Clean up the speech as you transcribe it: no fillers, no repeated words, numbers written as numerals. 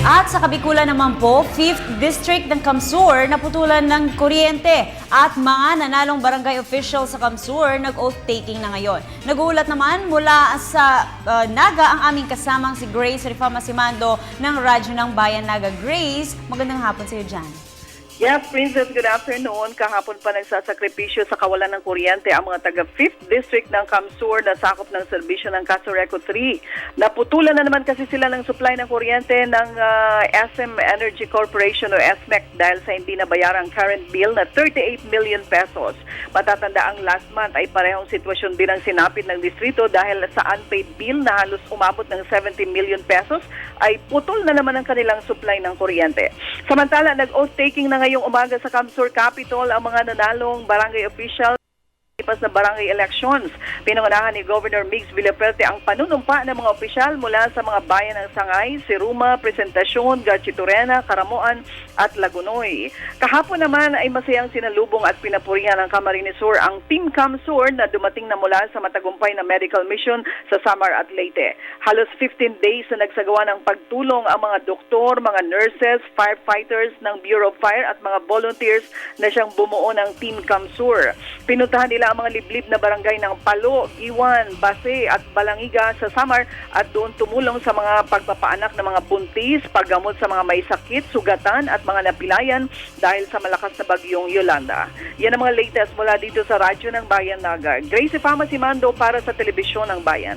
At sa Kabikulan naman po, 5th District ng Kamsur naputulan ng kuryente at mga nanalong barangay official sa Kamsur nag-oath taking na ngayon. Nagulat naman mula sa Naga ang aming kasamang si Grace Rifama Simando ng Radyo ng Bayan Naga. Grace, magandang hapon sa iyo dyan. Yes, Princess, good afternoon. Kahapon pa nagsasakripisyo sa kawalan ng kuryente ang mga taga 5th District ng Kamsur na sakop ng serbisyo ng Casureco 3. Naputulan na naman kasi sila ng supply ng kuryente ng SM Energy Corporation o SMEC dahil sa hindi nabayarang current bill na 38 million pesos. Matatanda ang last month ay parehong sitwasyon din ang sinapit ng distrito dahil sa unpaid bill na halos umabot ng 70 million pesos ay putol na naman ang kanilang supply ng kuryente. Samantala, nag-oath taking na ngayong umaga sa Kamsur Capitol ang mga nanalong barangay official pas na barangay elections. Pinangunahan ni Governor Mix Villaperte ang panunumpa ng mga opisyal mula sa mga bayan ng Sangay, Siruma, Presentacion, Gatchitourena, Caramoan at Lagunoy. Kahapon naman ay masayang sinalubong at pinapurihan ng Camarines Sur ang Team Kamsur na dumating na mula sa matagumpay na medical mission sa Samar at Leyte. Halos 15 days na nagsagawa ng pagtulong ang mga doktor, mga nurses, firefighters ng Bureau of Fire at mga volunteers na siyang bumuo ng Team Kamsur. Pinuntahan nila ang mga liblib na barangay ng Palo, Iwan, Base at Balangiga sa Samar at doon tumulong sa mga pagpapaanak ng mga buntis, paggamot sa mga may sakit, sugatan at mga napilayan dahil sa malakas na bagyong Yolanda. Yan ang mga latest mula dito sa Radyo ng Bayan Naga. Grace Rifama Simando para sa Telebisyon ng Bayan.